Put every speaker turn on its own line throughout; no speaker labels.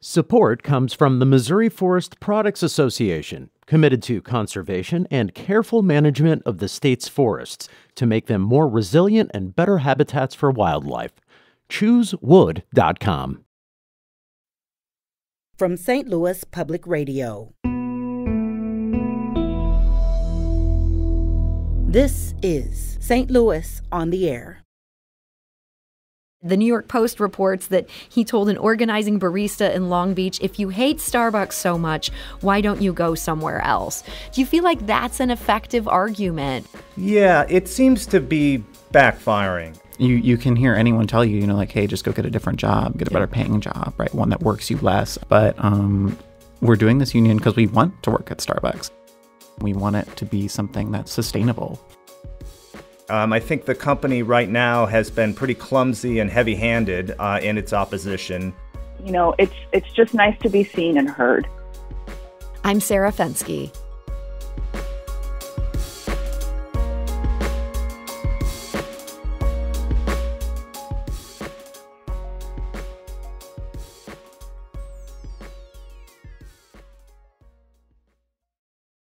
Support comes from the Missouri Forest Products Association, committed to conservation and careful management of the state's forests to make them more resilient and better habitats for wildlife. ChooseWood.com.
From St. Louis Public Radio. This is St. Louis on the Air.
The New York Post reports that he told an organizing barista in Long Beach, if you hate Starbucks so much, why don't you go somewhere else? Do you feel like that's an effective argument?
Yeah, it seems to be backfiring.
You can hear anyone tell you, like, hey, just go get a different job, get a better paying job, right? One that works you less. But we're doing this union because we want to work at Starbucks. We want it to be something that's sustainable.
I think the company right now has been pretty clumsy and heavy-handed in its opposition.
It's just nice to be seen and heard.
I'm Sarah Fensky.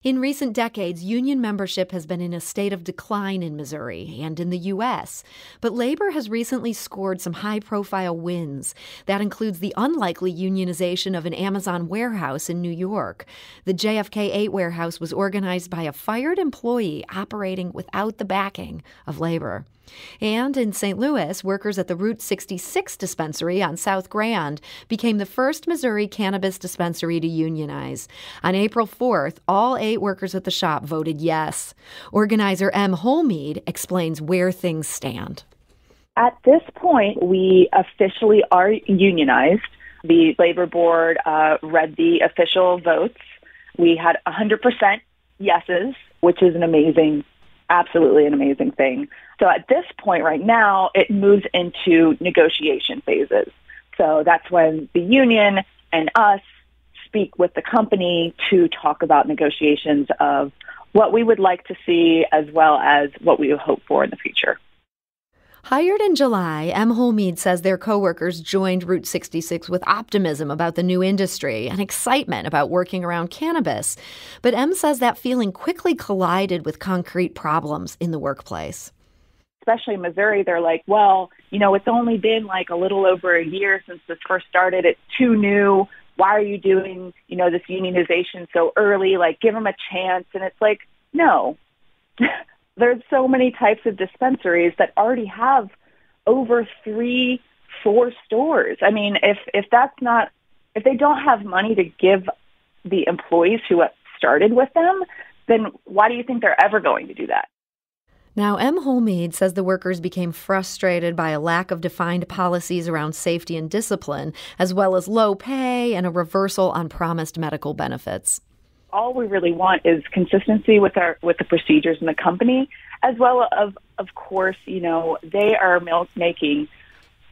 In recent decades, union membership has been in a state of decline in Missouri and in the U.S., but labor has recently scored some high-profile wins. That includes the unlikely unionization of an Amazon warehouse in New York. The JFK 8 warehouse was organized by a fired employee operating without the backing of labor. And in St. Louis, workers at the Route 66 dispensary on South Grand became the first Missouri cannabis dispensary to unionize. On April 4th, all 8 workers at the shop voted yes. Organizer M. Holmead explains where things stand.
At this point, we officially are unionized. The labor board read the official votes. We had 100% yeses, which is absolutely an amazing thing. So at this point right now, it moves into negotiation phases. So that's when the union and us speak with the company to talk about negotiations of what we would like to see as well as what we hope for in the future.
Hired in July, M. Holmead says their coworkers joined Route 66 with optimism about the new industry and excitement about working around cannabis. But M says that feeling quickly collided with concrete problems in the workplace.
Especially in Missouri, they're like, well, it's only been like a little over a year since this first started. It's too new. Why are you doing, this unionization so early? Like, give them a chance. And it's like, no. There's so many types of dispensaries that already have over 3-4 stores. I mean, if they don't have money to give the employees who started with them, then why do you think they're ever going to do that?
Now, M. Holmead says the workers became frustrated by a lack of defined policies around safety and discipline, as well as low pay and a reversal on promised medical benefits.
All we really want is consistency with the procedures in the company, as well as, of course, they are making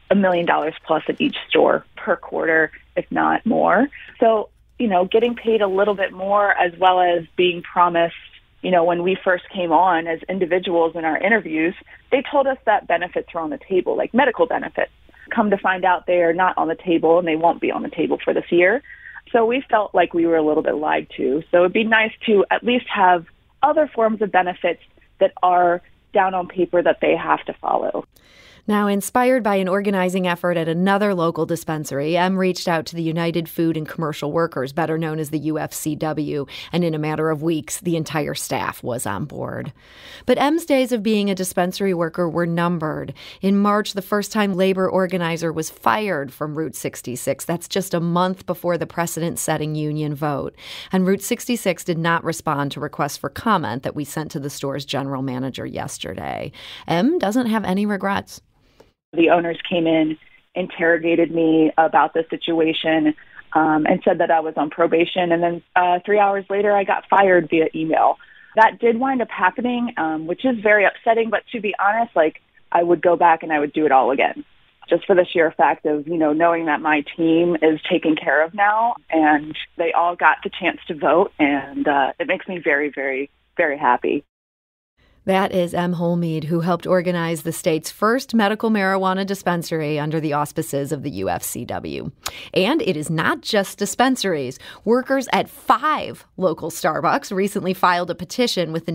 $1 million plus at each store per quarter, if not more. So, getting paid a little bit more, as well as being promised, when we first came on as individuals in our interviews, they told us that benefits were on the table, like medical benefits. Come to find out they are not on the table, and they won't be on the table for this year. So we felt like we were a little bit lied to. So it'd be nice to at least have other forms of benefits that are down on paper that they have to follow.
Now, inspired by an organizing effort at another local dispensary, M reached out to the United Food and Commercial Workers, better known as the UFCW, and in a matter of weeks, the entire staff was on board. But M's days of being a dispensary worker were numbered. In March, the first-time labor organizer was fired from Route 66. That's just a month before the precedent-setting union vote. And Route 66 did not respond to requests for comment that we sent to the store's general manager yesterday. M doesn't have any regrets.
The owners came in, interrogated me about the situation, and said that I was on probation. And then 3 hours later, I got fired via email. That did wind up happening, which is very upsetting. But to be honest, I would go back and I would do it all again, just for the sheer fact of, knowing that my team is taken care of now and they all got the chance to vote. And it makes me very, very, very happy.
That is M. Holmead, who helped organize the state's first medical marijuana dispensary under the auspices of the UFCW. And it is not just dispensaries. Workers at 5 local Starbucks recently filed a petition with the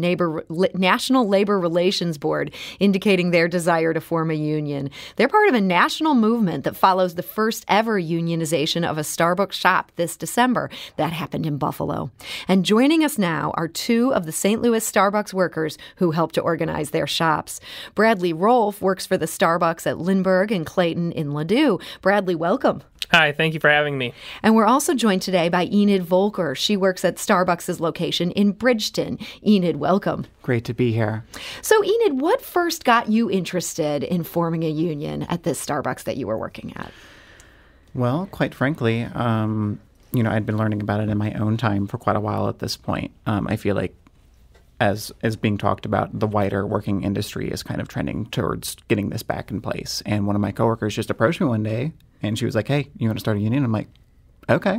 National Labor Relations Board indicating their desire to form a union. They're part of a national movement that follows the first ever unionization of a Starbucks shop this December. That happened in Buffalo. And joining us now are 2 of the St. Louis Starbucks workers who helped to organize their shops. Bradley Rolfe works for the Starbucks at Lindbergh and Clayton in Ladue. Bradley, welcome.
Hi, thank you for having me.
And we're also joined today by Enid Volker. She works at Starbucks' location in Bridgeton. Enid, welcome.
Great to be here.
So, Enid, what first got you interested in forming a union at this Starbucks that you were working at?
Well, quite frankly, I'd been learning about it in my own time for quite a while at this point. I feel like as being talked about, the wider working industry is kind of trending towards getting this back in place. And one of my coworkers just approached me one day, and she was like, "Hey, you want to start a union?" I'm like, "Okay."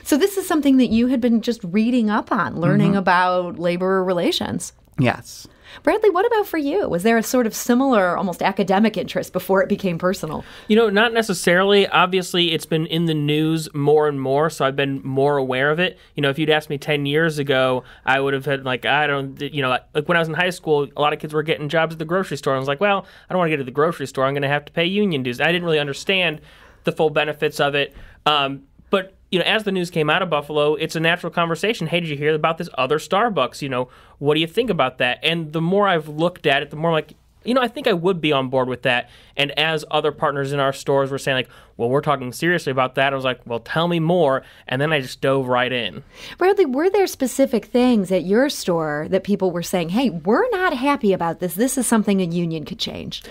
So this is something that you had been just reading up on, learning about labor relations.
Yes.
Bradley, what about for you? Was there a sort of similar, almost academic interest before it became personal?
Not necessarily. Obviously, it's been in the news more and more, so I've been more aware of it. If you'd asked me 10 years ago, I would have had, like when I was in high school, a lot of kids were getting jobs at the grocery store. I was like, well, I don't want to get to the grocery store. I'm going to have to pay union dues. I didn't really understand the full benefits of it. But as the news came out of Buffalo, it's a natural conversation. Hey, did you hear about this other Starbucks? What do you think about that? And the more I've looked at it, the more I'm like, I think I would be on board with that. And as other partners in our stores were saying, like, well, we're talking seriously about that, I was like, well, tell me more. And then I just dove right in.
Bradley, were there specific things at your store that people were saying, hey, we're not happy about this. This is something a union could change?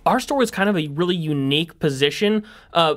Our store was kind of a really unique position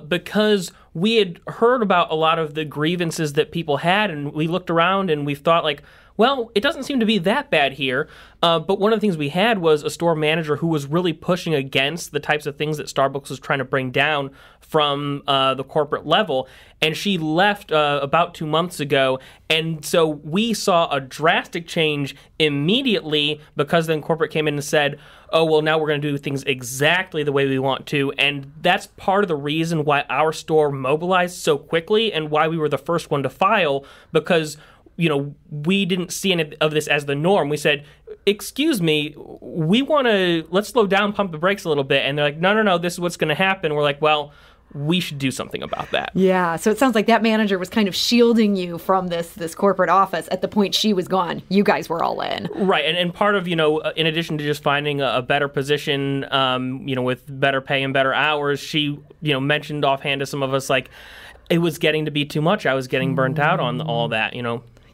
because we had heard about a lot of the grievances that people had, and we looked around and we thought, like, well, it doesn't seem to be that bad here. But one of the things we had was a store manager who was really pushing against the types of things that Starbucks was trying to bring down from the corporate level. And she left about 2 months ago. And so we saw a drastic change immediately because then corporate came in and said, oh, well, now we're going to do things exactly the way we want to. And that's part of the reason why our store mobilized so quickly and why we were the first one to file, because we didn't see any of this as the norm. We said, excuse me, let's slow down, pump the brakes a little bit. And they're like, no, this is what's going to happen. We're like, well, we should do something about that.
Yeah, so it sounds like that manager was kind of shielding you from this corporate office at the point she was gone. You guys were all in.
Right, and part of, in addition to just finding a better position, with better pay and better hours, she, mentioned offhand to some of us, like, it was getting to be too much. I was getting burnt out on all that,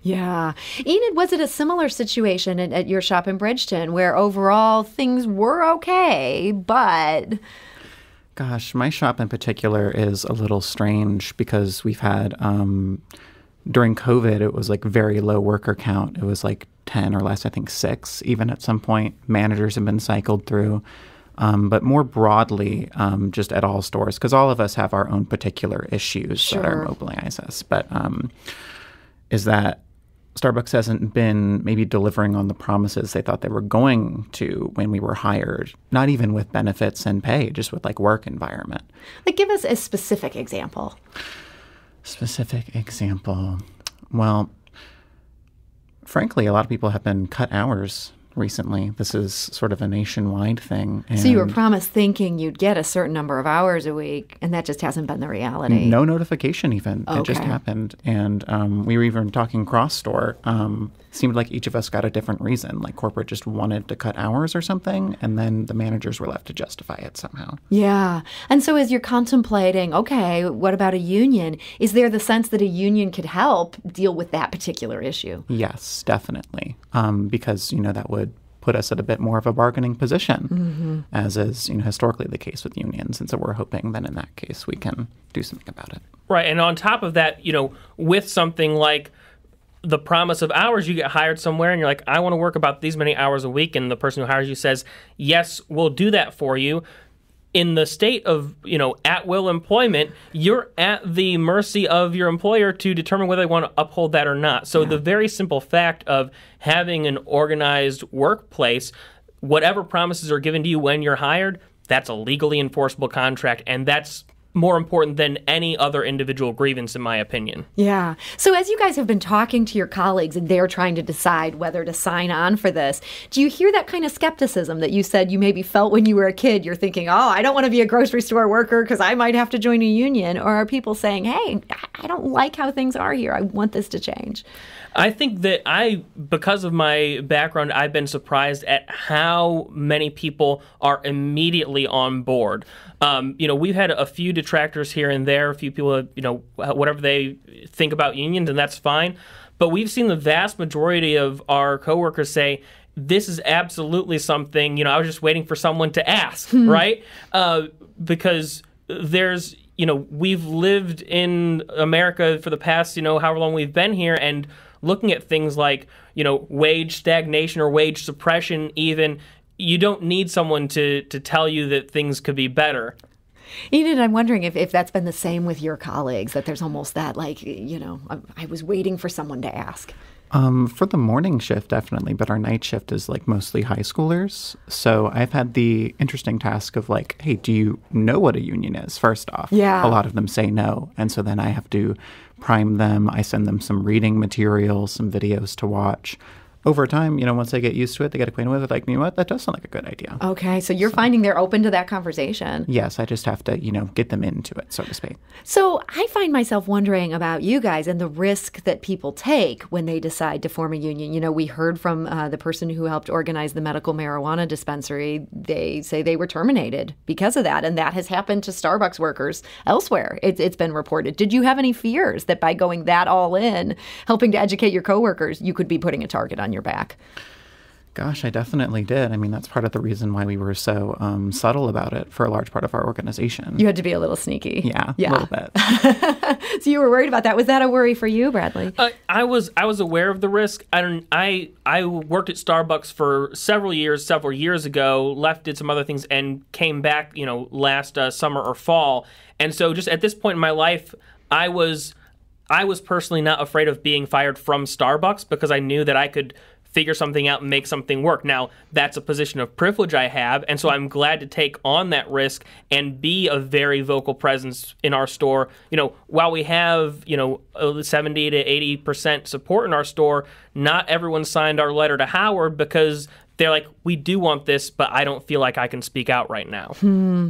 Yeah. Enid, was it a similar situation at your shop in Bridgeton where overall things were okay, but...
Gosh, my shop in particular is a little strange because we've had, during COVID, it was like very low worker count. It was like 10 or less, I think 6 even at some point. Managers have been cycled through. But more broadly, just at all stores, because all of us have our own particular issues that are mobilize us. But is that Starbucks hasn't been maybe delivering on the promises they thought they were going to when we were hired, not even with benefits and pay, just with like work environment.
Like, give us a specific example.
Specific example. Well, frankly, a lot of people have been cut hours recently. This is sort of a nationwide thing.
So you were promised thinking you'd get a certain number of hours a week, and that just hasn't been the reality.
No notification even.
Okay.
It just happened. And we were even talking cross-store. Seemed like each of us got a different reason. Like corporate just wanted to cut hours or something, and then the managers were left to justify it somehow.
Yeah. And so as you're contemplating, okay, what about a union? Is there the sense that a union could help deal with that particular issue?
Yes, definitely. Because, that would put us at a bit more of a bargaining position, as is historically the case with unions. And so we're hoping that in that case we can do something about it.
Right. And on top of that, with something like the promise of hours, you get hired somewhere and you're like, I want to work about these many hours a week. And the person who hires you says, yes, we'll do that for you. In the state of, at-will employment, you're at the mercy of your employer to determine whether they want to uphold that or not. So the very simple fact of having an organized workplace whatever promises are given to you when you're hired, that's a legally enforceable contract, and that's more important than any other individual grievance, in my opinion.
Yeah. So as you guys have been talking to your colleagues and they're trying to decide whether to sign on for this, do you hear that kind of skepticism that you said you maybe felt when you were a kid? You're thinking, oh, I don't want to be a grocery store worker because I might have to join a union. Or are people saying, hey, I don't like how things are here. I want this to change?
I think that because of my background, I've been surprised at how many people are immediately on board. We've had a few detractors here and there, a few people, whatever they think about unions, and that's fine. But we've seen the vast majority of our coworkers say, this is absolutely something, I was just waiting for someone to ask, right? Because there's, we've lived in America for the past, however long we've been here, and looking at things like, wage stagnation or wage suppression even, you don't need someone to tell you that things could be better.
Enid, I'm wondering if that's been the same with your colleagues, that there's almost that, I was waiting for someone to ask.
For the morning shift, definitely, but our night shift is mostly high schoolers. So I've had the interesting task of hey, do you know what a union is, first off?
Yeah.
A lot of them say no. And so then I have to prime them. I send them some reading materials, some videos to watch. Over time, once they get used to it, they get acquainted with it, you know what, that does sound like a good idea.
Okay, so you're finding they're open to that conversation.
Yes, I just have to, get them into it, so to speak.
So I find myself wondering about you guys and the risk that people take when they decide to form a union. We heard from the person who helped organize the medical marijuana dispensary. They say they were terminated because of that, and that has happened to Starbucks workers elsewhere. It's been reported. Did you have any fears that by going that all in, helping to educate your coworkers, you could be putting a target on your back?
Gosh, I definitely did. That's part of the reason why we were so subtle about it for a large part of our organization.
You had to be a little sneaky.
Yeah. A little bit.
So you were worried about that. Was that a worry for you, Bradley?
I was aware of the risk. I worked at Starbucks for several years ago, left, did some other things, and came back, last summer or fall. And so just at this point in my life, I was personally not afraid of being fired from Starbucks because I knew that I could figure something out and make something work. Now, that's a position of privilege I have, and so I'm glad to take on that risk and be a very vocal presence in our store. While we have, 70 to 80% support in our store, not everyone signed our letter to Howard because they're like, we do want this, but I don't feel like I can speak out right now.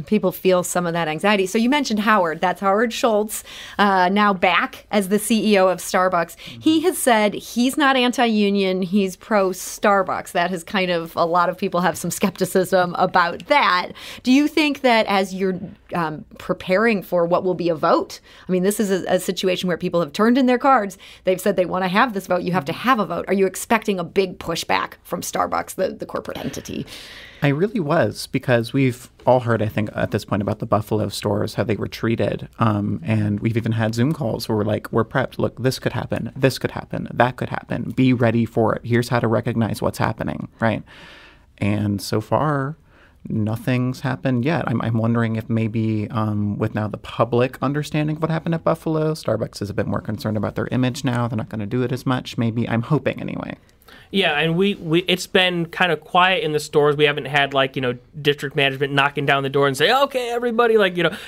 People feel some of that anxiety. So you mentioned Howard. That's Howard Schultz, now back as the CEO of Starbucks. He has said he's not anti-union, he's pro-Starbucks. That has kind of, a lot of people have some skepticism about that. Do you think that as you're preparing for what will be a vote, this is a situation where people have turned in their cards, they've said they want to have this vote, you have to have a vote. Are you expecting a big pushback from Starbucks, the corporate entity?
I really was, because we've all heard, I think, at this point about the Buffalo stores, how they were treated. And we've even had Zoom calls where we're prepped. Look, this could happen, that could happen. Be ready for it. Here's how to recognize what's happening, right? And so far, nothing's happened yet. I'm wondering if maybe with now the public understanding of what happened at Buffalo, Starbucks is a bit more concerned about their image now. They're not going to do it as much. Maybe, I'm hoping anyway.
Yeah, and we it's been kind of quiet in the stores. We haven't had district management knocking down the door and say, okay, everybody,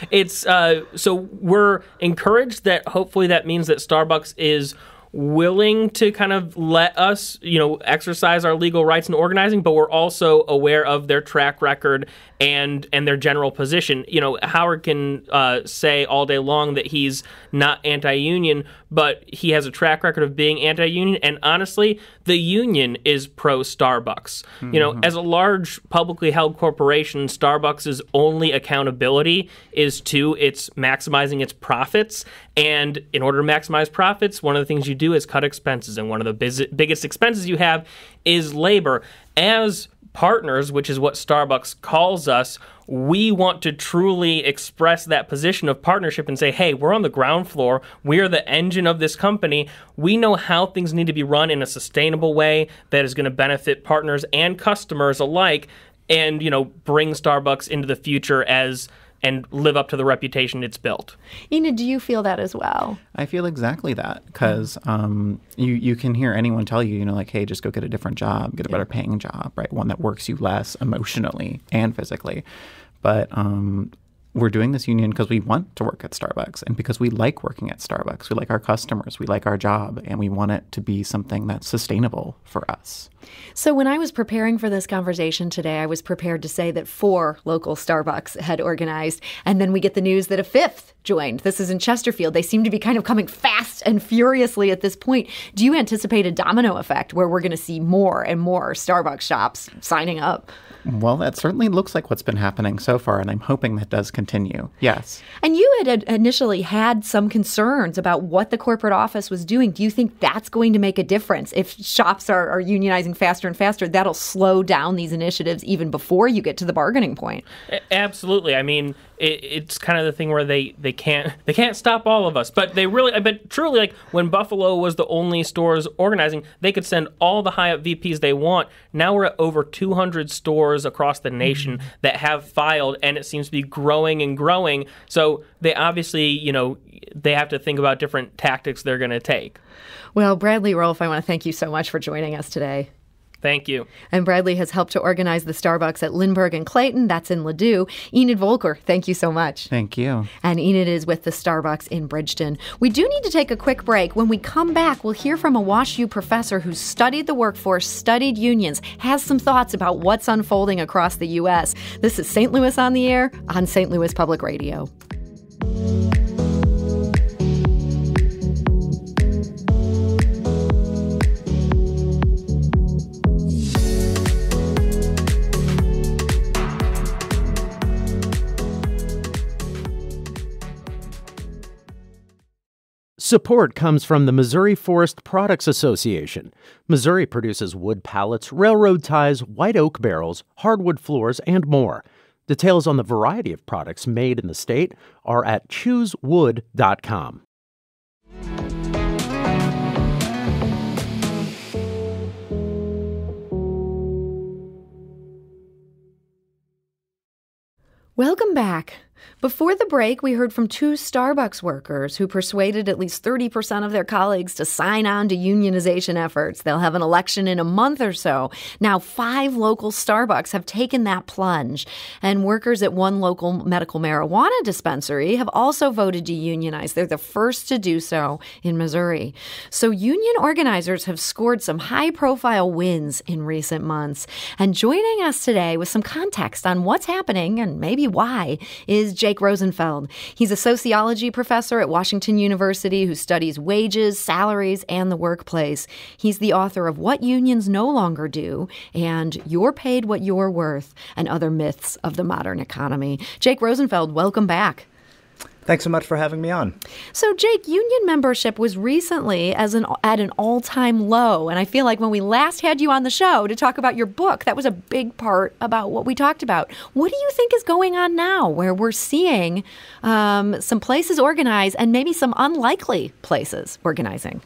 it's so we're encouraged that hopefully that means that Starbucks is willing to kind of let us, exercise our legal rights in organizing, but we're also aware of their track record and their general position. Howard can say all day long that he's not anti-union, but he has a track record of being anti-union, and honestly, the union is pro-Starbucks. Mm-hmm. As a large publicly held corporation, Starbucks' only accountability is to its maximizing its profits, and in order to maximize profits, one of the things you do is cut expenses, and one of the biggest expenses you have is labor. As partners, which is what Starbucks calls us, we want to truly express that position of partnership and say, hey, we're on the ground floor. We are the engine of this company. We know how things need to be run in a sustainable way that is going to benefit partners and customers alike and, bring Starbucks into the future as and live up to the reputation it's built.
Enid, do you feel that as well?
I feel exactly that because you can hear anyone tell you, like, hey, just go get a different job, get a better paying job, right? One that works you less emotionally and physically. But we're doing this union because we want to work at Starbucks and because we like working at Starbucks. We like our customers, we like our job, and we want it to be something that's sustainable for us.
So when I was preparing for this conversation today, I was prepared to say that 4 local Starbucks had organized, and then we get the news that a 5th joined. This is in Chesterfield. They seem to be kind of coming fast and furiously at this point. Do you anticipate a domino effect where we're going to see more and more Starbucks shops signing up?
Well, that certainly looks like what's been happening so far, and I'm hoping that does continue. Yes.
And you had initially had some concerns about what the corporate office was doing. Do you think that's going to make a difference? If shops are unionizing faster and faster, that'll slow down these initiatives even before you get to the bargaining point.
Absolutely. I mean, it's kind of the thing where they can't stop all of us, but truly, like when Buffalo was the only stores organizing, they could send all the high up VPs they want. Now we're at over 200 stores across the nation that have filed, and it seems to be growing and growing. So they obviously, they have to think about different tactics they're going to take.
Well, Bradley Rolfe, I want to thank you so much for joining us today.
Thank you.
And Bradley has helped to organize the Starbucks at Lindbergh and Clayton. That's in Ladue. Enid Volker, thank you so much.
Thank you.
And Enid is with the Starbucks in Bridgeton. We do need to take a quick break. When we come back, we'll hear from a WashU professor who studied the workforce, studied unions, has some thoughts about what's unfolding across the U.S. This is St. Louis on the Air on St. Louis Public Radio.
Support comes from the Missouri Forest Products Association. Missouri produces wood pallets, railroad ties, white oak barrels, hardwood floors, and more. Details on the variety of products made in the state are at choosewood.com.
Welcome back. Before the break, we heard from 2 Starbucks workers who persuaded at least 30% of their colleagues to sign on to unionization efforts. They'll have an election in a month or so. Now, 5 local Starbucks have taken that plunge, and workers at one local medical marijuana dispensary have also voted to unionize. They're the first to do so in Missouri. So union organizers have scored some high-profile wins in recent months. And joining us today with some context on what's happening and maybe why is Jake Rosenfeld. He's a sociology professor at Washington University who studies wages, salaries, and the workplace. He's the author of What Unions No Longer Do and You're Paid What You're Worth and Other Myths of the Modern Economy. Jake Rosenfeld, welcome back.
Thanks so much for having me on.
So, Jake, union membership was recently at an all-time low, and I feel like when we last had you on the show to talk about your book, that was a big part about what we talked about. What do you think is going on now, where we're seeing some places organize and maybe some unlikely places organizing?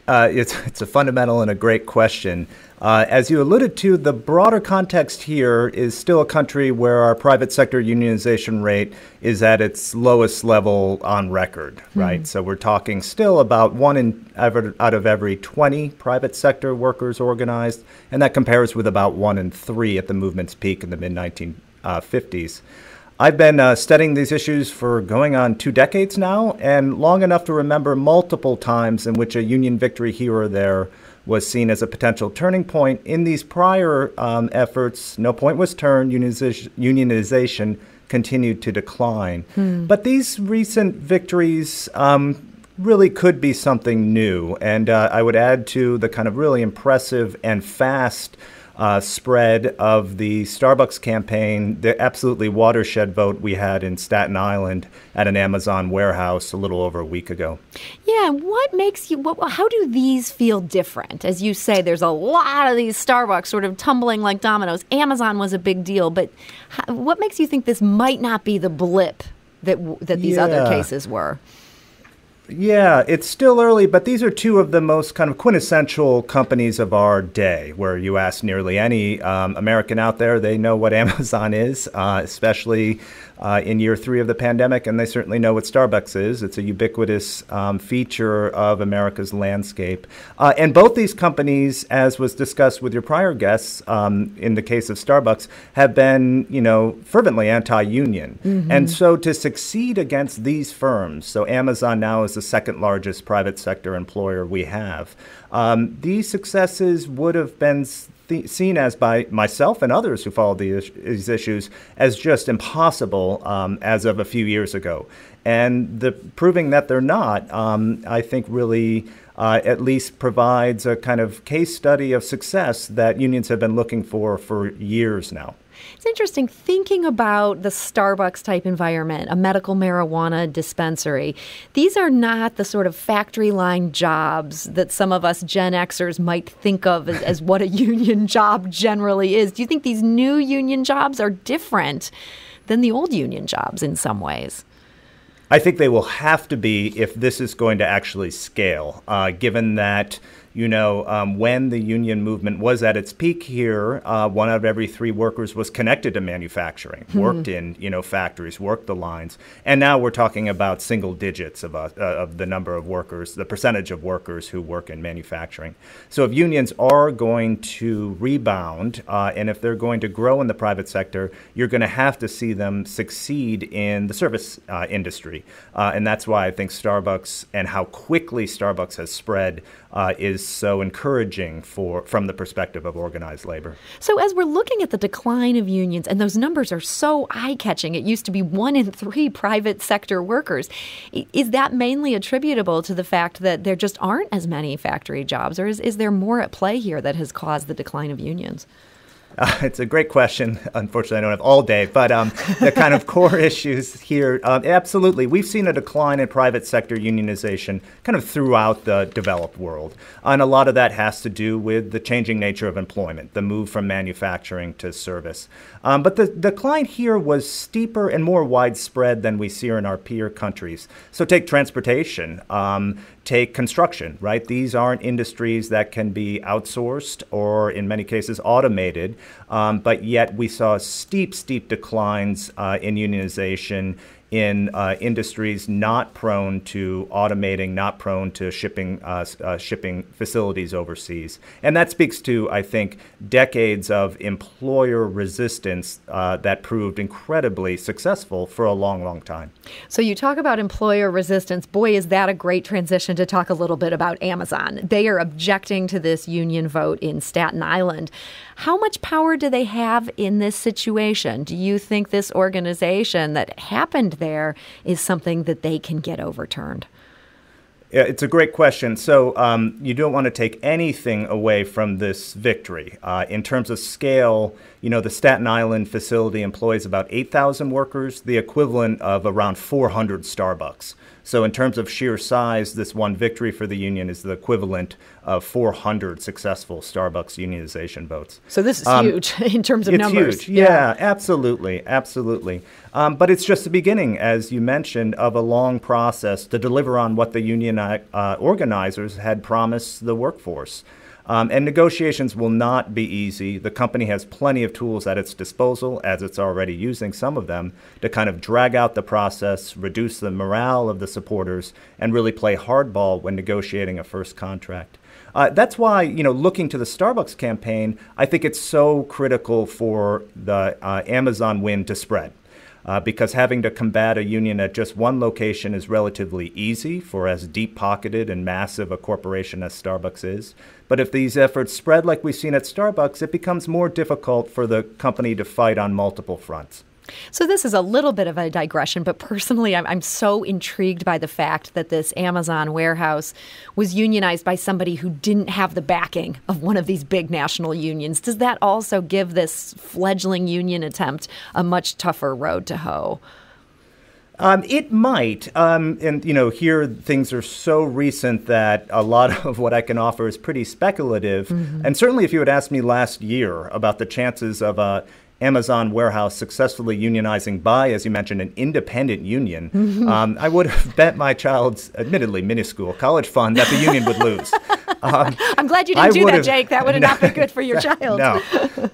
It's a fundamental and a great question. As you alluded to, the broader context here is still a country where our private sector unionization rate is at its lowest level on record, right? So we're talking still about 1 out of every 20 private sector workers organized, and that compares with about 1 in 3 at the movement's peak in the mid-1950s. I've been studying these issues for going on 2 decades now, and long enough to remember multiple times in which a union victory here or there was seen as a potential turning point. In these prior efforts, no point was turned. Unionization continued to decline. But these recent victories really could be something new. And I would add to the kind of really impressive and fast spread of the Starbucks campaign, the absolutely watershed vote we had in Staten Island at an Amazon warehouse a little over a week ago.
Yeah, what makes you, how do these feel different? As you say, there's a lot of these Starbucks sort of tumbling like dominoes. Amazon was a big deal, but what makes you think this might not be the blip that these other cases were?
Yeah, it's still early, but these are 2 of the most kind of quintessential companies of our day, where you ask nearly any American out there, they know what Amazon is, especially in year 3 of the pandemic, and they certainly know what Starbucks is. It's a ubiquitous feature of America's landscape. And both these companies, as was discussed with your prior guests, in the case of Starbucks, have been, fervently anti-union. Mm-hmm. And so to succeed against these firms, so Amazon now is the second largest private sector employer we have, these successes would have been seen as by myself and others who follow these issues as just impossible as of a few years ago. And proving that they're not, I think really at least provides a kind of case study of success that unions have been looking for years now.
It's interesting thinking about the Starbucks type environment, a medical marijuana dispensary. These are not the sort of factory line jobs that some of us Gen Xers might think of as what a union job generally is. Do you think these new union jobs are different than the old union jobs in some ways?
I think they will have to be if this is going to actually scale, given that when the union movement was at its peak here, 1 out of every 3 workers was connected to manufacturing, worked in, factories, worked the lines. And now we're talking about single digits of the number of workers, the percentage of workers who work in manufacturing. So if unions are going to rebound, and if they're going to grow in the private sector, you're going to have to see them succeed in the service industry. And that's why I think Starbucks and how quickly Starbucks has spread is so encouraging from the perspective of organized labor.
So as we're looking at the decline of unions, and those numbers are so eye-catching, it used to be 1 in 3 private sector workers, is that mainly attributable to the fact that there just aren't as many factory jobs, or is there more at play here that has caused the decline of unions?
It's a great question. Unfortunately, I don't have all day, but the kind of core issues here, absolutely. We've seen a decline in private sector unionization kind of throughout the developed world. And a lot of that has to do with the changing nature of employment, the move from manufacturing to service. But the decline here was steeper and more widespread than we see in our peer countries. So take transportation. Take construction, right? These aren't industries that can be outsourced or in many cases automated, but yet we saw steep declines in unionization in industries not prone to automating, not prone to shipping facilities overseas. And that speaks to, I think, decades of employer resistance that proved incredibly successful for a long, long time.
So you talk about employer resistance. Boy, is that a great transition to talk a little bit about Amazon. They are objecting to this union vote in Staten Island. How much power do they have in this situation? Do you think this organization that happened there is something that they can get overturned?
Yeah, it's a great question. So you don't want to take anything away from this victory. In terms of scale, the Staten Island facility employs about 8,000 workers, the equivalent of around 400 Starbucks. So in terms of sheer size, this one victory for the union is the equivalent of 400 successful Starbucks unionization votes.
So this is huge in terms of numbers.
It's huge. Yeah, absolutely. But it's just the beginning, as you mentioned, of a long process to deliver on what the union organizers had promised the workforce. And negotiations will not be easy. The company has plenty of tools at its disposal, as it's already using some of them, to kind of drag out the process, reduce the morale of the supporters, and really play hardball when negotiating a first contract. That's why, looking to the Starbucks campaign, I think it's so critical for the Amazon win to spread. Because having to combat a union at just one location is relatively easy for as deep-pocketed and massive a corporation as Starbucks is. But if these efforts spread like we've seen at Starbucks, it becomes more difficult for the company to fight on multiple fronts.
So this is a little bit of a digression, but personally, I'm so intrigued by the fact that this Amazon warehouse was unionized by somebody who didn't have the backing of one of these big national unions. Does that also give this fledgling union attempt a much tougher road to hoe?
It might. And here things are so recent that a lot of what I can offer is pretty speculative. Mm-hmm. And certainly if you had asked me last year about the chances of a Amazon warehouse successfully unionizing by, as you mentioned, an independent union, I would have bet my child's admittedly minuscule college fund that the union would lose.
I'm glad you didn't do that, Jake. That would have not been good for your child.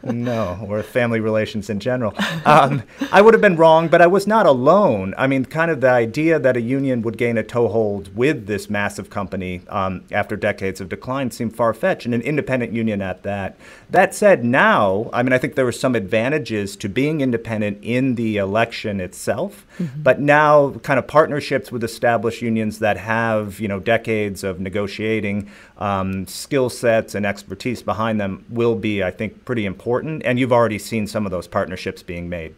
No, or family relations in general. I would have been wrong, but I was not alone. I mean, kind of the idea that a union would gain a toehold with this massive company after decades of decline seemed far-fetched, and an independent union at that. That said, now, I mean, I think there were some advantages to being independent in the election itself, but now kind of partnerships with established unions that have, decades of negotiating skill sets and expertise behind them will be, I think, pretty important. And you've already seen some of those partnerships being made.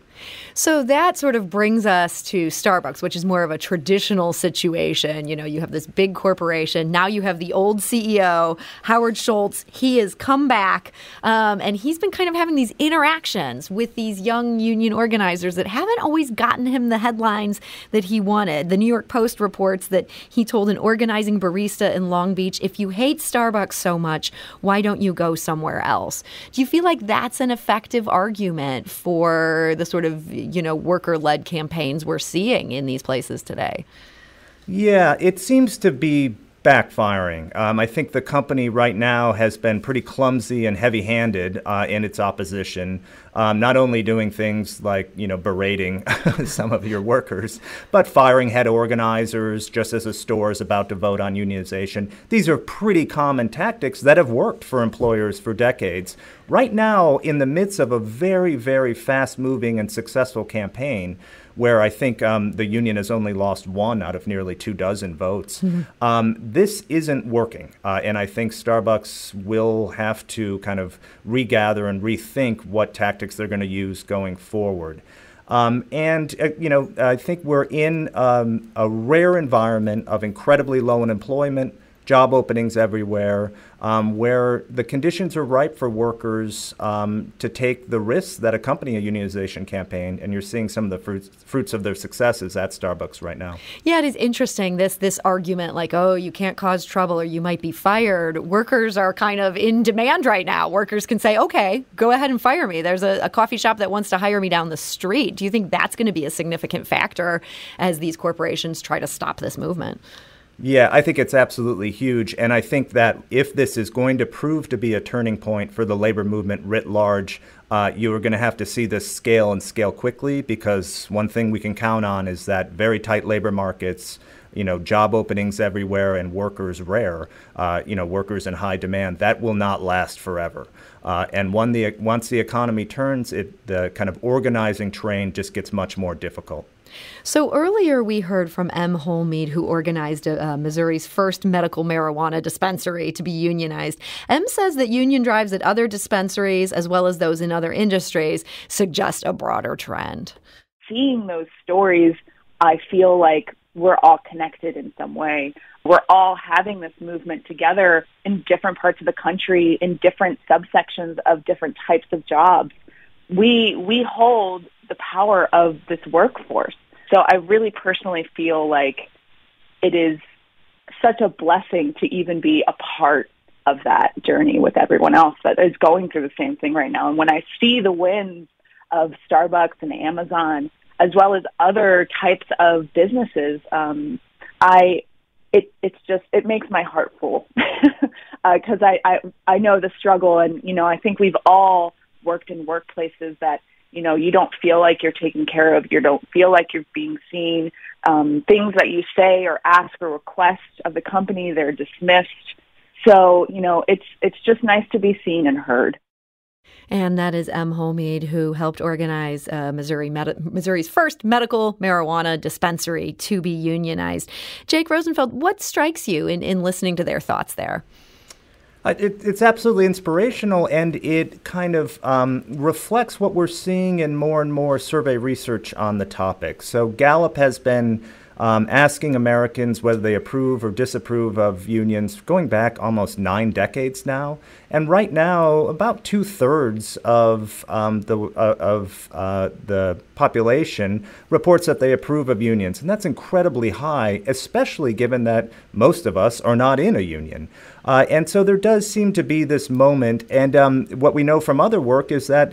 So that sort of brings us to Starbucks, which is more of a traditional situation. You have this big corporation. Now you have the old CEO, Howard Schultz. He has come back, and he's been kind of having these interactions with these young union organizers that haven't always gotten him the headlines that he wanted. The New York Post reports that he told an organizing barista in Long Beach, if you hate Starbucks so much, why don't you go somewhere else? Do you feel like that's an effective argument for the sort of worker-led campaigns we're seeing in these places today?
Yeah, it seems to be backfiring. I think the company right now has been pretty clumsy and heavy-handed in its opposition, not only doing things like, berating some of your workers, but firing head organizers just as a store is about to vote on unionization. These are pretty common tactics that have worked for employers for decades. Right now, in the midst of a very, very fast-moving and successful campaign, where I think the union has only lost 1 out of nearly 24 votes. This isn't working. And I think Starbucks will have to kind of regather and rethink what tactics they're going to use going forward. I think we're in a rare environment of incredibly low unemployment, job openings everywhere, where the conditions are ripe for workers to take the risks that accompany a unionization campaign, and you're seeing some of the fruits of their successes at Starbucks right now. Yeah,
it is interesting, this argument like, oh, you can't cause trouble or you might be fired. Workers are kind of in demand right now. Workers can say, okay, go ahead and fire me. There's a coffee shop that wants to hire me down the street. Do you think that's going to be a significant factor as these corporations try to stop this movement?
Yeah, I think it's absolutely huge. And I think that if this is going to prove to be a turning point for the labor movement writ large, you are going to have to see this scale and scale quickly, because one thing we can count on is that very tight labor markets, job openings everywhere and workers rare, workers in high demand, that will not last forever. And once the economy turns, the kind of organizing train just gets much more difficult.
So earlier we heard from M. Holmead, who organized Missouri's first medical marijuana dispensary to be unionized. M says that union drives at other dispensaries, as well as those in other industries, suggest a broader trend.
Seeing those stories, I feel like we're all connected in some way. We're all having this movement together in different parts of the country, in different subsections of different types of jobs. We hold the power of this workforce. So I really personally feel like it is such a blessing to even be a part of that journey with everyone else that is going through the same thing right now. And when I see the wins of Starbucks and Amazon, as well as other types of businesses, it makes my heart full because I know the struggle, and I think we've all worked in workplaces that you don't feel like you're taken care of. You don't feel like you're being seen. Things that you say or ask or request of the company, they're dismissed. So, it's just nice to be seen and heard.
And that is M. Holmead, who helped organize Missouri's first medical marijuana dispensary to be unionized. Jake Rosenfeld, what strikes you in listening to their thoughts there?
It's absolutely inspirational, and it kind of reflects what we're seeing in more and more survey research on the topic. So Gallup has been asking Americans whether they approve or disapprove of unions going back almost 9 decades now. And right now, about 2/3 of the population reports that they approve of unions. And that's incredibly high, especially given that most of us are not in a union. And so there does seem to be this moment. And what we know from other work is that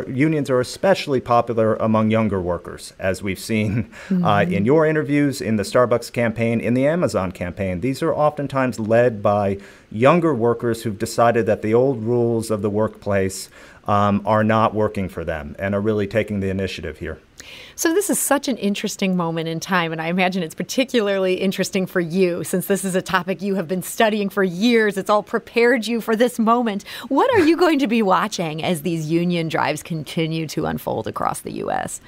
unions are especially popular among younger workers, as we've seen in your interviews issues in the Starbucks campaign, in the Amazon campaign, these are oftentimes led by younger workers who've decided that the old rules of the workplace are not working for them and are really taking the initiative here.
So this is such an interesting moment in time, and I imagine it's particularly interesting for you since this is a topic you have been studying for years. It's all prepared you for this moment. What are you going to be watching as these union drives continue to unfold across the U.S.?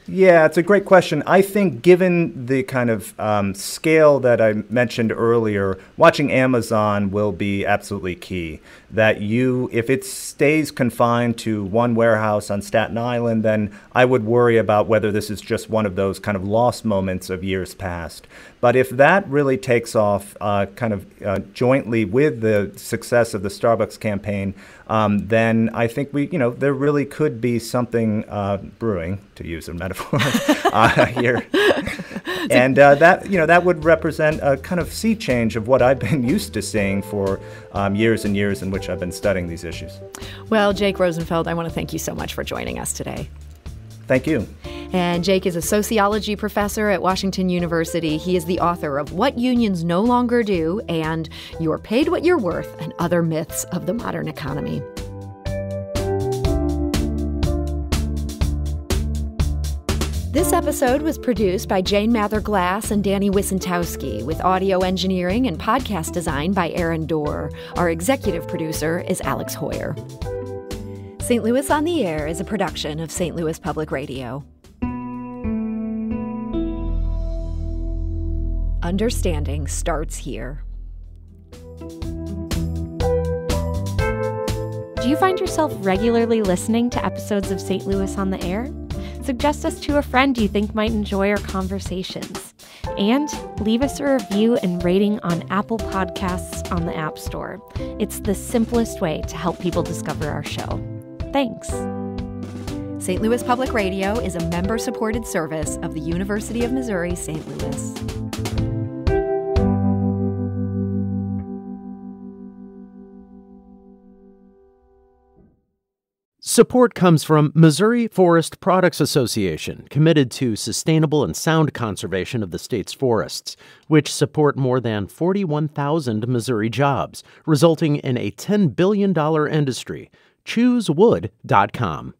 Yeah, it's a great question. I think given the kind of scale that I mentioned earlier, watching Amazon will be absolutely key. That if it stays confined to one warehouse on Staten Island, then I would worry about whether this is just one of those kind of lost moments of years past. But if that really takes off jointly with the success of the Starbucks campaign, then I think there really could be something brewing, to use a metaphor here. And that would represent a kind of sea change of what I've been used to seeing for years and years in which I've been studying these issues.
Well, Jake Rosenfeld, I want to thank you so much for joining us today.
Thank you.
And Jake is a sociology professor at Washington University. He is the author of What Unions No Longer Do and You're Paid What You're Worth and Other Myths of the Modern Economy. This episode was produced by Jane Mather-Glass and Danny Wissentowski, with audio engineering and podcast design by Aaron Dorr. Our executive producer is Alex Hoyer. St. Louis on the Air is a production of St. Louis Public Radio. Understanding starts here.
Do you find yourself regularly listening to episodes of St. Louis on the Air? Suggest us to a friend you think might enjoy our conversations. And leave us a review and rating on Apple Podcasts on the App Store. It's the simplest way to help people discover our show. Thanks.
St. Louis Public Radio is a member-supported service of the University of Missouri, St. Louis.
Support comes from Missouri Forest Products Association, committed to sustainable and sound conservation of the state's forests, which support more than 41,000 Missouri jobs, resulting in a $10 billion industry. ChooseWood.com.